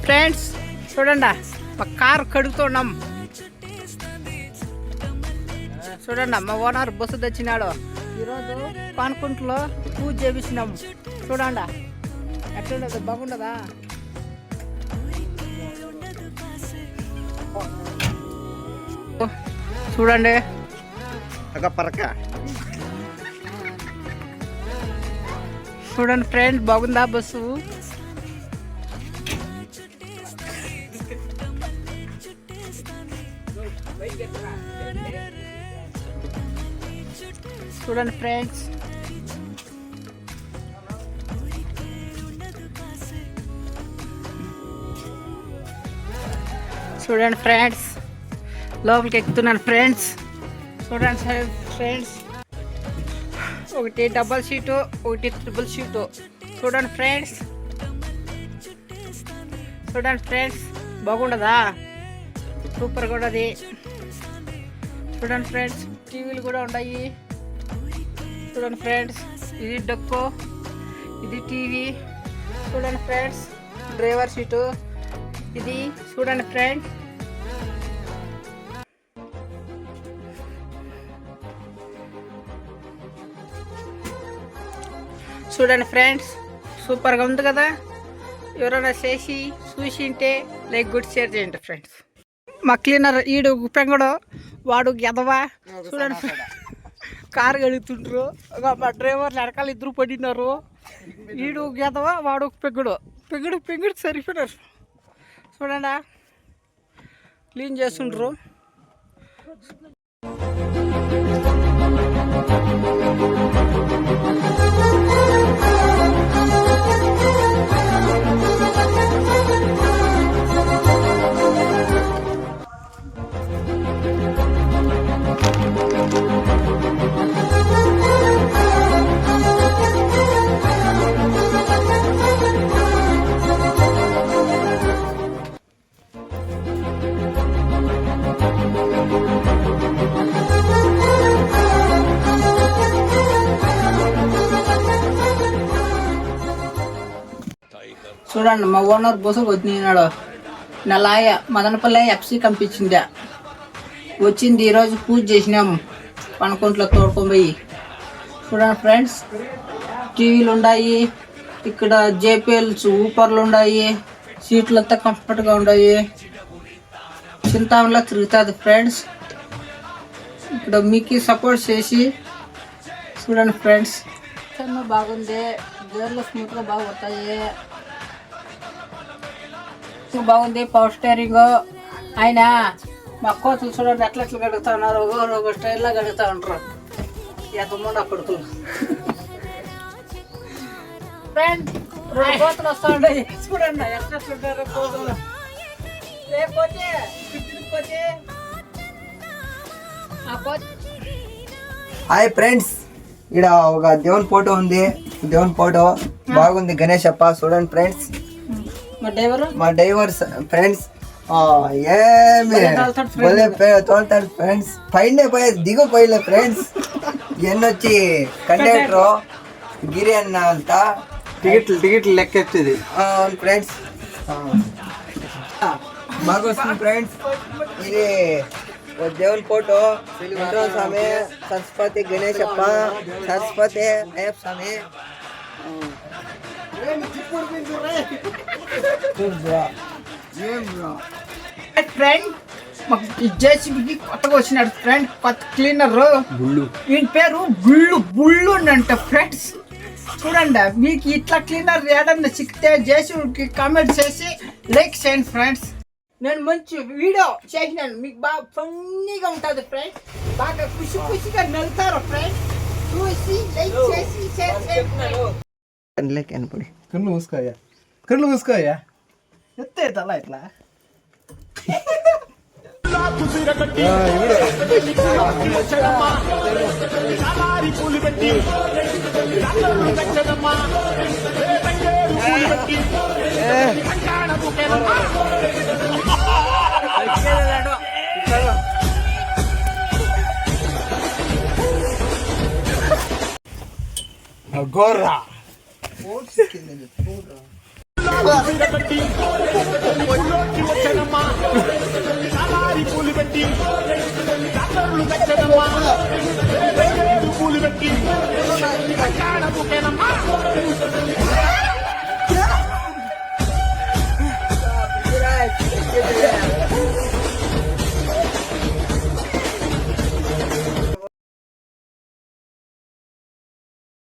Friends చూడండి మా car కడుగుతున్నాం. చూడండి మా ఓనర్ బస్సు తెచ్చినాడు. ఈరోజు పానుకుంటలో పూజ చేపించినాం. చూడండి ఎట్లుండదు, బాగుండదా? చూడండి చూడండి ఫ్రెండ్స్, బాగుందా బస్సు? చూడండి ఫ్రెండ్స్, చూడండి ఫ్రెండ్స్, లోపలికి ఎక్కుతున్నాను ఫ్రెండ్స్. చూడండి ఫ్రెండ్స్, ఒకటి డబల్ సీటు, ఒకటి ట్రిపుల్ సీటు. చూడండి ఫ్రెండ్స్, చూడండి ఫ్రెండ్స్, బాగుండదా? సూపర్గా ఉండదు. చూడండి ఫ్రెండ్స్, టీవీలు కూడా ఉన్నాయి. చూడండి ఫ్రెండ్స్, ఇది డొక్కో, ఇది టీవీ. చూడండి ఫ్రెండ్స్, డ్రైవర్ సీటు ఇది. చూడండి ఫ్రెండ్స్, చూడండి ఫ్రెండ్స్, సూపర్గా ఉంది కదా? ఎవరైనా చేసి చూసింటే లైక్ గుడ్ షేర్ చేయండి ఫ్రెండ్స్. మా క్లీనర్ ఈడు పెంగడు, వాడు గెదవా. చూడండి కారు కడుగుతుండ్రు. మా డ్రైవర్లు వెనకాల ఇద్దరు పడినారు. ఈడు గెదవా, వాడు పెంగుడు పెంగుడు పెంగుడు సరిపోయినారు. చూడండి క్లీన్ చేస్తుండ్రు. చూడండి మా ఓనర్ బస్సు వచ్చినాడు. నా లాయ మదనపల్లి ఎఫ్సీ కంపించిందా వచ్చింది. ఈరోజు పూజ చేసినాము పనుకుంట్లో తోడుకొని. చూడండి ఫ్రెండ్స్, టీవీలు ఉన్నాయి, ఇక్కడ జేపీఎల్స్ ఊపర్లు ఉన్నాయి, సీట్లు అంతా కంఫర్ట్గా ఉన్నాయి. చింతామణిలో తిరుగుతుంది ఫ్రెండ్స్. ఇక్కడ మీకు సపోర్ట్ చేసి చూడండి ఫ్రెండ్స్, చాలా బాగుంది. గేర్లు స్మూత్గా బాగా వస్తాయి, బాగుంది. Power steering. ఆయన మా కోతులు చూడండి ఎట్లా గడుగుతా ఉన్నారు. ఒక స్టైల్లో గడుగుతా ఉంటారు. ఎంతమంది కొడుకులు ఫ్రెండ్, రెండు కోతులు వస్తూ ఉంటాయి. చూడండి ఎట్లుంటారు కోతులు. లేకపోతే హాయ్ ఫ్రెండ్స్, ఇక్కడ ఒక దేవుని ఫోటో ఉంది. దేవుని ఫోటో బాగుంది. గణేష్ అప్ప చూడండి ఫ్రెండ్స్. మా డ్రైవర్ ఫ్రెండ్స్ ఏమి తోలుతాడు ఫ్రెండ్స్. పైన పోయే దిగు పోయలే ఫ్రెండ్స్. ఎన్నొచ్చి కండక్టర్ గిరి అన్న అంతా టికెట్లు లెక్కెత్తుంది. అవును ఫ్రెండ్స్, బాగా వస్తుంది ఫ్రెండ్స్. ఇది దేవుని ఫోటో. వెంకటేశ్వర స్వామి, సరస్వతి, గణేష్ అప్ప, సరస్వతి, అయ్యప్ప స్వామి. ఫ్రెండ్, మాకు జేసీబీకి కొత్తగా వచ్చినాడు ఫ్రెండ్, కొత్త క్లీనర్. ఈయన పేరు బుల్లు బుల్లు అంట ఫ్రెండ్స్. చూడండి, మీకు ఇట్లా క్లీనర్ ఏదన్నా చిక్కితే జేసీబీకి కామెంట్ చేసి లైక్ చేయండి ఫ్రెండ్స్. నేను మంచి వీడియో చేసినాను, మీకు బాగా ఫన్నీగా ఉంటుంది ఫ్రెండ్స్. బాగా ఖుషిగా వెళ్తారు ఫ్రెండ్స్. చూసి లైక్ చేసి షేర్ చేయండి. కళ్ళు మూసుకోయా ఎత్తే తల ఇట్లా. గోర్రా కూలి పెట్టి